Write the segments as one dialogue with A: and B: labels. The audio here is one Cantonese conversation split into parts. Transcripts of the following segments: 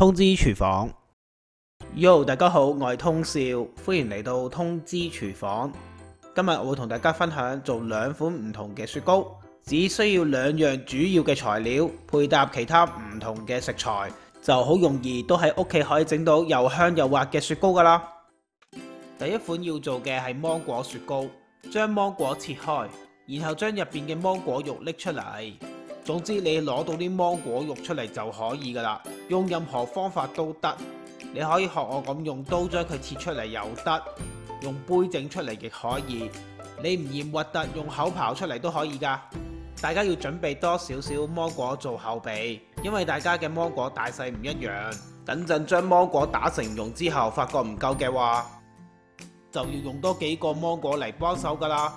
A: 通知廚房。Yo， 大家好，我係通少，歡迎嚟到通知廚房。今日我會同大家分享做兩款唔同嘅雪糕，只需要兩樣主要嘅材料，配搭其他唔同嘅食材，就好容易都喺屋企可以整到又香又滑嘅雪糕噶啦。第一款要做嘅係芒果雪糕，將芒果切開，然後將入邊嘅芒果肉拎出嚟。總之你攞到啲芒果肉出嚟就可以噶啦，用任何方法都得。你可以學我咁用刀將佢切出嚟又得，用杯整出嚟亦可以。你唔嫌核突，用口刨出嚟都可以噶。大家要準備多少少芒果做後備，因為大家嘅芒果大細唔一樣。等陣將芒果打成蓉之後，發覺唔夠嘅話，就要用多幾個芒果嚟幫手噶啦。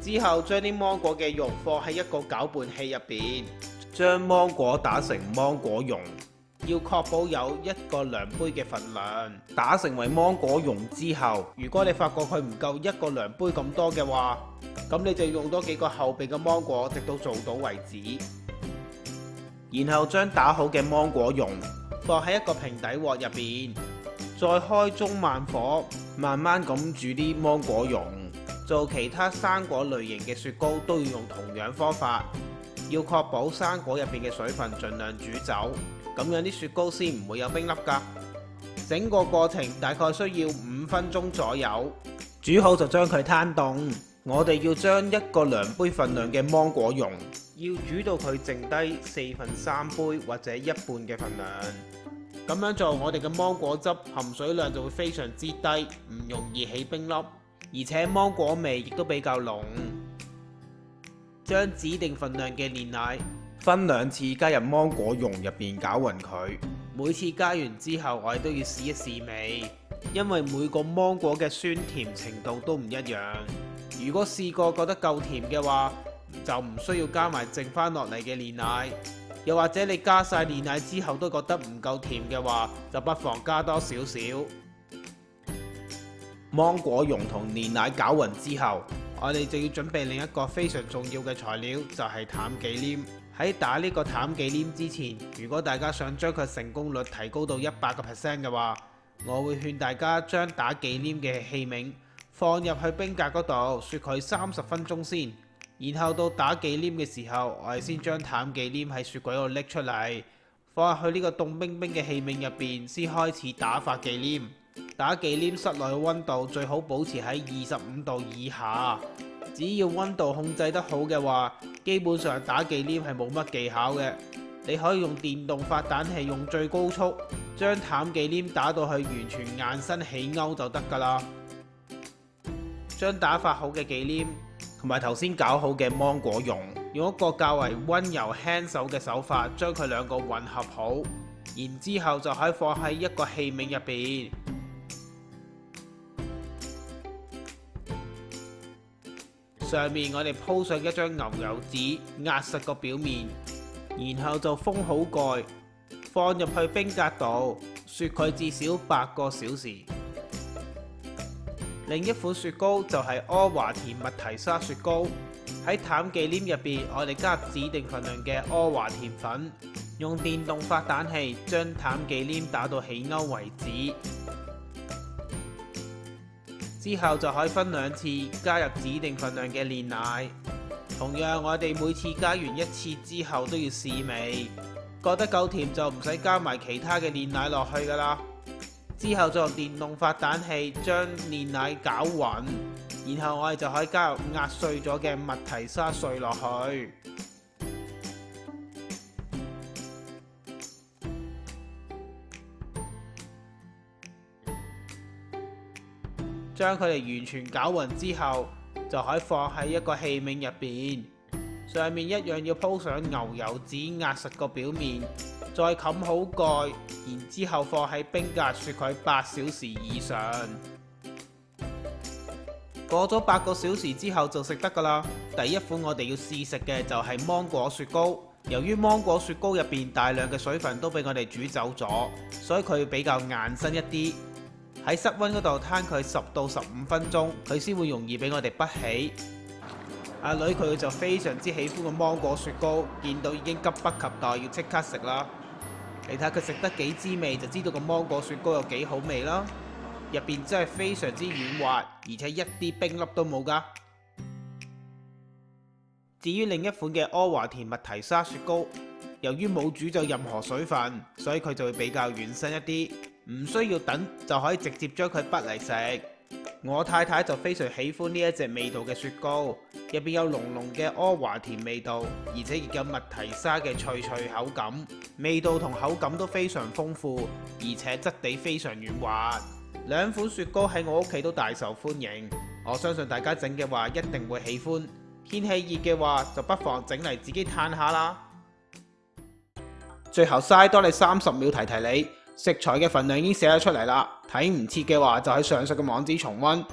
A: 之後將啲芒果嘅蓉放喺一個攪拌器入邊，將芒果打成芒果蓉，要確保有1個量杯嘅份量。打成為芒果蓉之後，如果你發覺佢唔夠1個量杯咁多嘅話，咁你就用多幾個後備嘅芒果，直到做到為止。然後將打好嘅芒果蓉放喺一個平底鑊入邊，再開中慢火，慢慢咁煮啲芒果蓉。做其他生果類型嘅雪糕都要用同樣方法，要確保生果入邊嘅水分盡量煮走，咁樣啲雪糕先唔會有冰粒㗎。整個過程大概需要5分鐘左右，煮好就將佢攤凍。我哋要將1個量杯份量嘅芒果蓉，要煮到佢剩低3/4杯或者一半嘅份量。咁樣做，我哋嘅芒果汁含水量就會非常之低，唔容易起冰粒。而且芒果味亦都比較濃。將指定份量嘅煉奶分2次加入芒果蓉入邊攪勻佢。每次加完之後，我哋都要試一試味，因為每個芒果嘅酸甜程度都唔一樣。如果試過覺得夠甜嘅話，就唔需要加埋剩翻落嚟嘅煉奶。又或者你加晒煉奶之後都覺得唔夠甜嘅話，就不妨加多少少。芒果蓉同煉奶攪勻之後，我哋就要準備另一個非常重要嘅材料，就係淡忌廉。喺打呢個淡忌廉之前，如果大家想將佢成功率提高到100% 嘅話，我會勸大家將打忌廉嘅器皿放入去冰格嗰度雪佢30分鐘先，然後到打忌廉嘅時候，我哋先將淡忌廉喺雪櫃度拎出嚟，放入去呢個凍冰冰嘅器皿入邊，先開始打發忌廉。打忌廉室內嘅溫度最好保持喺25度以下，只要溫度控制得好嘅話，基本上打忌廉係冇乜技巧嘅。你可以用電動發蛋器用最高速，將淡忌廉打到去完全硬身起勾就得㗎啦。將打發好嘅忌廉同埋頭先攪好嘅芒果蓉，用一個較為溫柔輕手嘅手法將佢兩個混合好，然之後就可以放喺一個器皿入邊。上面我哋鋪上一張牛油紙，壓實個表面，然後就封好蓋，放入去冰格度雪佢至少8個小時。另一款雪糕就係阿華田麥提沙雪糕。喺淡忌廉入邊，我哋加入指定份量嘅阿華田粉，用電動發蛋器將淡忌廉打到起勾為止。之後就可以分2次加入指定份量嘅煉奶。同樣我哋每次加完1次之後都要試味，覺得夠甜就唔使加埋其他嘅煉奶落去㗎啦。之後再用電動發蛋器將煉奶攪勻，然後我哋就可以加入壓碎咗嘅麥提沙碎落去。將佢哋完全攪勻之後，就可以放喺一個器皿入邊，上面一樣要鋪上牛油紙壓實個表面，再冚好蓋，然之後放喺冰格雪佢8小時以上。過咗8個小時之後就食得㗎啦。第一款我哋要試食嘅就係芒果雪糕。由於芒果雪糕入邊大量嘅水分都俾我哋煮走咗，所以佢比較硬身一啲。喺室溫嗰度攤佢10到15分鐘，佢先會容易俾我哋滗起。阿女佢就非常之喜歡個芒果雪糕，見到已經急不及待要即刻食啦。你睇下佢食得幾滋味，就知道個芒果雪糕有幾好味啦。入邊真係非常之軟滑，而且一啲冰粒都冇㗎。至於另一款嘅阿華田麥提沙雪糕，由於冇煮就任何水分，所以佢就會比較軟身一啲，唔需要等就可以直接將佢剝嚟食。我太太就非常喜歡呢一隻味道嘅雪糕，入邊有濃濃嘅阿華田味道，而且亦有麥提沙嘅脆脆口感，味道同口感都非常豐富，而且質地非常軟滑。兩款雪糕喺我屋企都大受歡迎，我相信大家整嘅話一定會喜歡。天氣熱嘅話，就不妨整嚟自己嘆下啦。最後嘥多你30秒提提你，食材嘅份量已經寫咗出嚟啦。睇唔切嘅話，就喺上述嘅網址重溫。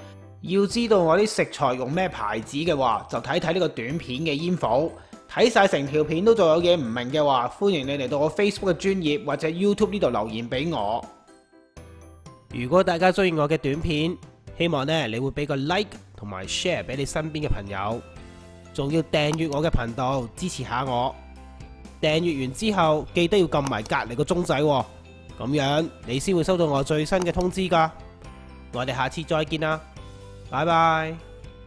A: 要知道我啲食材用咩牌子嘅話，就睇睇呢個短片嘅煙火。睇晒成條片都仲有嘢唔明嘅話，歡迎你嚟到我 Facebook 嘅專頁或者 YouTube 呢度留言俾我。如果大家中意我嘅短片，希望呢你會俾個 like 同埋 share 俾你身邊嘅朋友。仲要訂閱我嘅頻道支持下我，訂閱完之後記得要撳埋隔離個鐘仔喎，咁樣你先會收到我最新嘅通知㗎。我哋下次再見啦，拜拜。